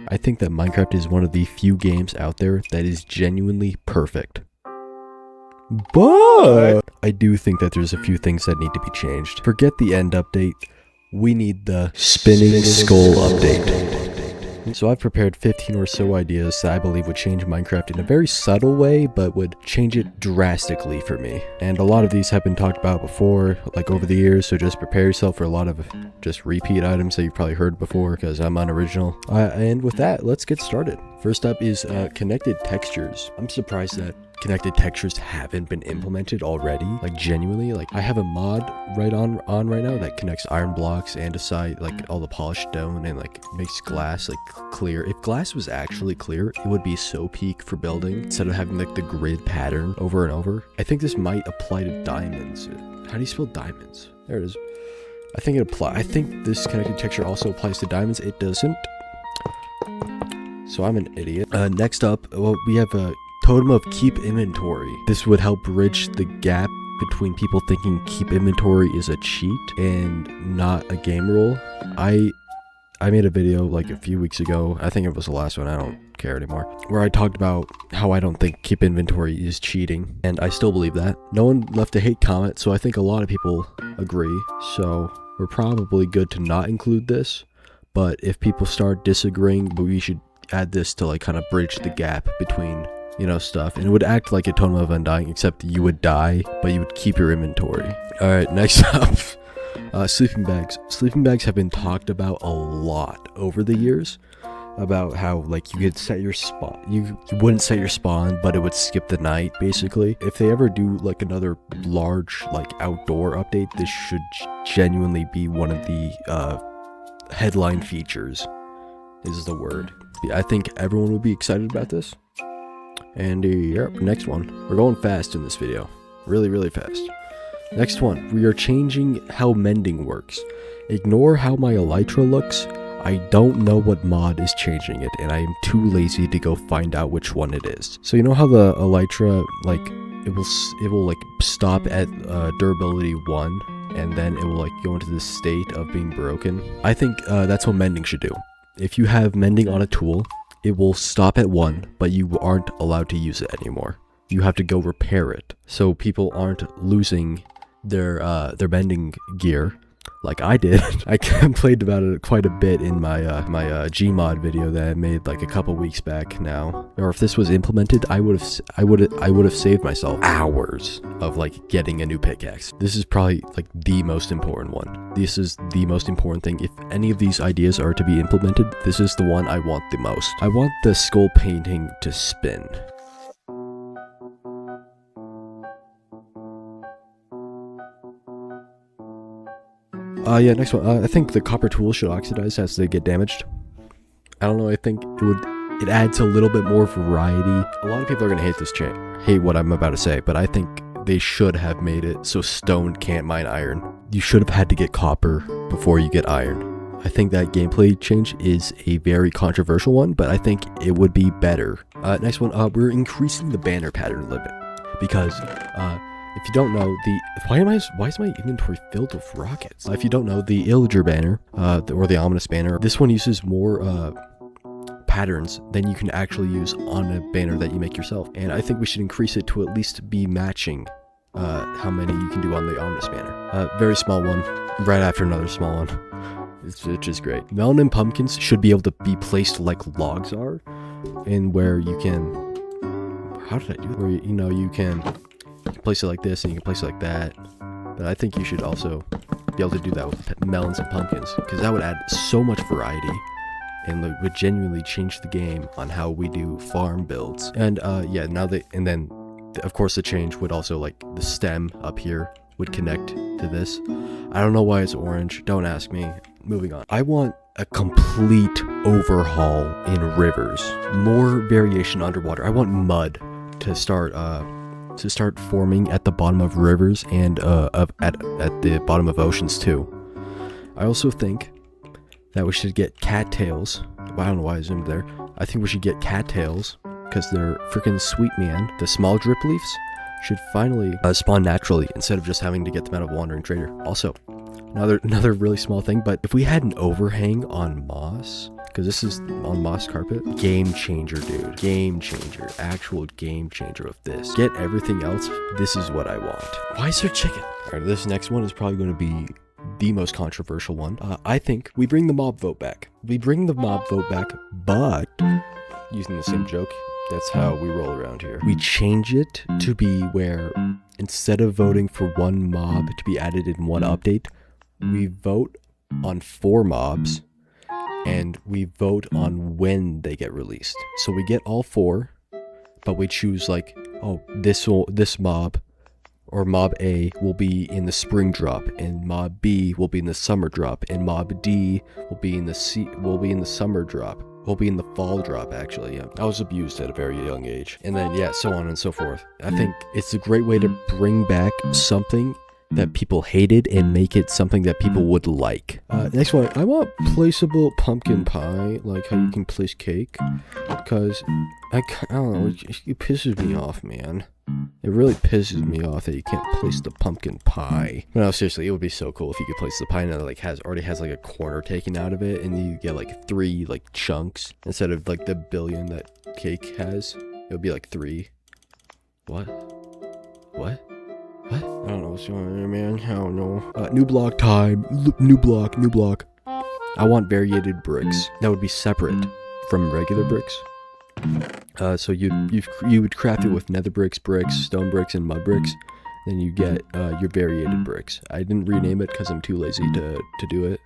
I think that Minecraft is one of the few games out there that is genuinely perfect. But I do think that there's a few things that need to be changed. Forget the end update. We need the spinning skull update. So I've prepared 15 or so ideas that I believe would change Minecraft in a very subtle way, but would change it drastically for me. And a lot of these have been talked about before, like over the years, so just prepare yourself for a lot of just repeat items that you've probably heard before, because I'm unoriginal. And with that, let's get started. First up is connected textures. I'm surprised that connected textures haven't been implemented already, like genuinely. Like I have a mod on right now that connects iron blocks, andesite, like all the polished stone, and like makes glass like clear. If glass was actually clear, it would be so peak for building instead of having like the grid pattern over and over. I think this might apply to diamonds. How do you spell diamonds? There it is. I think this connected texture also applies to diamonds. It doesn't. So I'm an idiot. Next up, well, we have a totem of keep inventory. This would help bridge the gap between people thinking keep inventory is a cheat and not a game rule. I made a video like a few weeks ago, I think it was the last one, I don't care anymore, where I talked about how I don't think keep inventory is cheating, and I still believe that. No one left a hate comment, so I think a lot of people agree, so we're probably good to not include this. But if people start disagreeing, we should add this to like kind of bridge the gap between, you know, stuff, and it would act like a totem of undying, except you would die but you would keep your inventory. All right, next up, sleeping bags. Sleeping bags have been talked about a lot over the years, about how like you could set your spawn, you wouldn't set your spawn, but it would skip the night basically. If they ever do like another large like outdoor update, this should genuinely be one of the headline features is the word. I think everyone would be excited about this. And yeah, next one. We're going fast in this video. Really fast. Next one. We are changing how mending works. Ignore how my elytra looks. I don't know what mod is changing it, and I am too lazy to go find out which one it is. So you know how the elytra, like, it will like stop at durability 1, and then it will like go into this state of being broken? I think that's what mending should do. If you have mending on a tool, it will stop at 1, but you aren't allowed to use it anymore. You have to go repair it, so people aren't losing their mending gear like I did. I complained about it quite a bit in my Gmod video that I made like a couple weeks back now. Or if this was implemented, I would have saved myself hours of like getting a new pickaxe. This is probably like the most important one. This is the most important thing. If any of these ideas are to be implemented, this is the one I want the most. I want the skull painting to spin. Yeah, next one. I think the copper tools should oxidize as they get damaged. I don't know, I think it adds a little bit more variety. A lot of people are gonna hate what I'm about to say, but I think they should have made it so stone can't mine iron. You should have had to get copper before you get iron. I think that gameplay change is a very controversial one, but I think it would be better. Next one, we're increasing the banner pattern limit, because if you don't know, why is my inventory filled with rockets? If you don't know, the Illager banner, or the Ominous banner, this one uses more patterns than you can actually use on a banner that you make yourself. And I think we should increase it to at least be matching how many you can do on the Ominous banner. Very small one, right after another small one, which is great. Melon and pumpkins should be able to be placed like logs are, and where you can, how did I do that? Where, you know, you can place it like this and you can place it like that. But I think you should also be able to do that with melons and pumpkins, because that would add so much variety and would genuinely change the game on how we do farm builds. And yeah, and then of course the change would also, like, the stem up here would connect to this. I don't know why it's orange, don't ask me. Moving on. I want a complete overhaul in rivers, more variation underwater. I want mud to start forming at the bottom of rivers and at the bottom of oceans too. I also think that we should get cattails. I don't know why I zoomed there. I think we should get cattails because they're freaking sweet, man. The small drip leaves should finally spawn naturally instead of just having to get them out of Wandering Trader. Also, another really small thing, but if we had an overhang on moss, because this is on moss carpet. Game changer, dude. Game changer. Actual game changer of this. Get everything else. This is what I want. Why is there chicken? All right, this next one is probably going to be the most controversial one. I think we bring the mob vote back. We bring the mob vote back, but using the same joke, that's how we roll around here. We change it to be where instead of voting for one mob to be added in one update, we vote on 4 mobs and we vote on when they get released. So we get all 4, but we choose like, oh, this mob or mob A will be in the spring drop, and mob B will be in the summer drop, and mob D will be in the summer drop. Will be in the fall drop, actually. Yeah, I was abused at a very young age, and then yeah, so on and so forth. I think it's a great way to bring back something that people hated and make it something that people would like. Next one, I want placeable pumpkin pie, like how you can place cake, because I don't know, it pisses me off, man. It really pisses me off that you can't place the pumpkin pie. No, seriously, it would be so cool if you could place the pie that like already has like a corner taken out of it, and you get like 3 like chunks instead of like the billion that cake has. It would be like 3. What? What? I don't know what's going on there, man. I don't know. New block time. New block. I want variated bricks. That would be separate from regular bricks. So you would craft it with nether bricks, stone bricks, and mud bricks. Then you get your variated bricks. I didn't rename it because I'm too lazy to do it.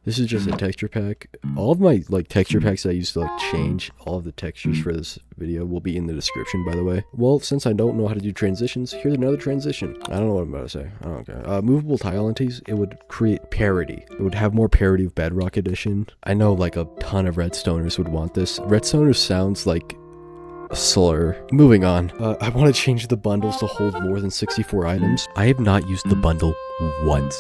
This is just a texture pack. All of my like texture packs that I used to like change, all of the textures for this video will be in the description, by the way. Well, since I don't know how to do transitions, here's another transition. I don't know what I'm about to say. I don't care. Movable tile entities, it would create parity. It would have more parity of Bedrock Edition. I know like a ton of Redstoners would want this. Redstoners sounds like a slur. Moving on. I want to change the bundles to hold more than 64 items. I have not used the bundle once.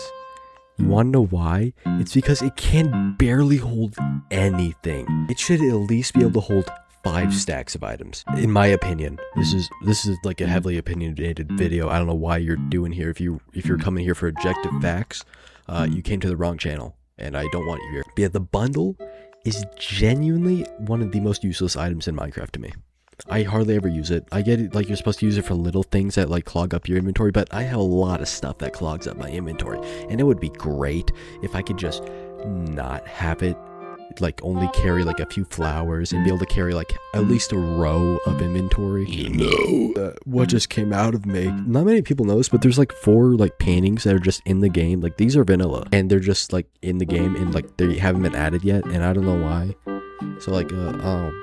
You want to know why? It's because it can barely hold anything. It should at least be able to hold 5 stacks of items, in my opinion. This is like a heavily opinionated video. I don't know why you're doing here. If you're coming here for objective facts, you came to the wrong channel, and I don't want you here. But yeah, the bundle is genuinely one of the most useless items in Minecraft to me. I hardly ever use it. I get it, like you're supposed to use it for little things that like clog up your inventory, but I have a lot of stuff that clogs up my inventory, and it would be great if I could just not have it, like only carry like a few flowers and be able to carry like at least a row of inventory. You know what just came out of me? Not many people know this, but there's like 4 like paintings that are just in the game. Like these are vanilla, and they're just like in the game, and like they haven't been added yet, and I don't know why. So like,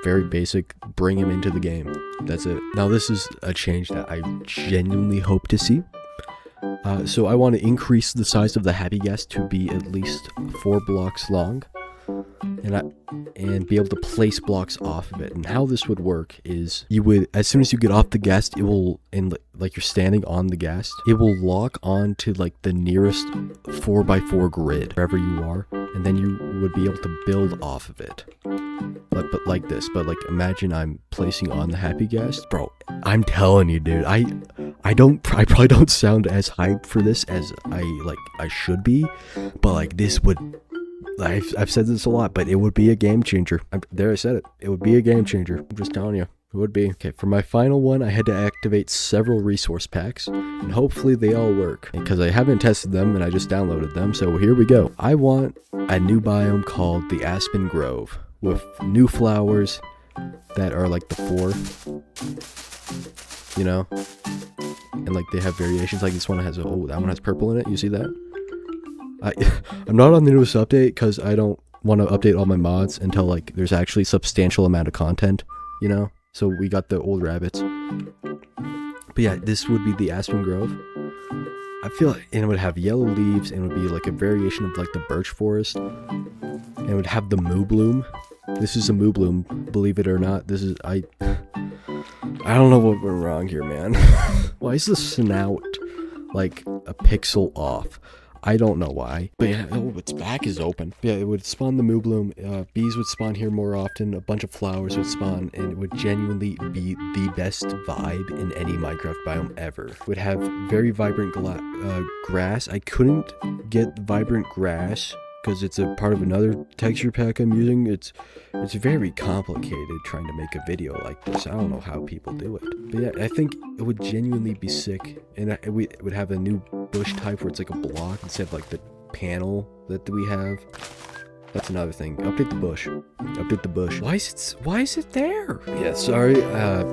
very basic, bring him into the game. That's it. Now this is a change that I genuinely hope to see. So I want to increase the size of the happy guest to be at least 4 blocks long. And be able to place blocks off of it. And how this would work is you would, as soon as you get off the guest, it will, and like you're standing on the guest, it will lock on to like the nearest 4x4 grid wherever you are, and then you would be able to build off of it. But like this, but like imagine I'm placing on the happy guest. Bro, I'm telling you, dude, I probably don't sound as hyped for this as I should be, but like this would, I've said this a lot, but it would be a game changer. There, I said it. It would be a game changer. I'm just telling you. It would be. Okay, for my final one, I had to activate several resource packs, and hopefully they all work, because I haven't tested them and I just downloaded them, so here we go. I want a new biome called the Aspen Grove, with new flowers that are like the 4, you know? And like they have variations, like this one has, that one has purple in it, you see that? I'm not on the newest update because I don't want to update all my mods until like there's actually substantial amount of content, you know? So we got the old rabbits. But yeah, this would be the Aspen Grove. I feel like, and it would have yellow leaves, and it would be like a variation of like the birch forest. And it would have the moo bloom. This is a moo bloom, believe it or not. This is, I don't know what went wrong here, man. Why is the snout like a pixel off? I don't know why, but yeah, its back is open. Yeah, it would spawn the moo bloom. Bees would spawn here more often. A bunch of flowers would spawn, and it would genuinely be the best vibe in any Minecraft biome ever. It would have very vibrant grass. I couldn't get vibrant grass because it's a part of another texture pack I'm using. It's very complicated trying to make a video like this. I don't know how people do it. But yeah, I think it would genuinely be sick, and we would have a new bush type where it's like a block instead of like the panel that we have. That's another thing. Update the bush. Update the bush. Why is it there? Yeah, sorry.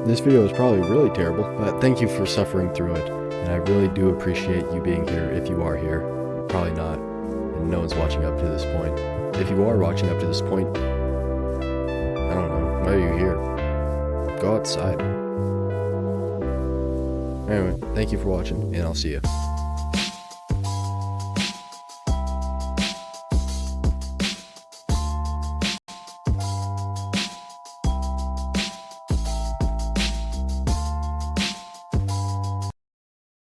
This video is probably really terrible, but thank you for suffering through it. And I really do appreciate you being here if you are here. Probably not. And no one's watching up to this point. If you are watching up to this point, I don't know. Why are you here? Go outside. Anyway, thank you for watching, and I'll see you.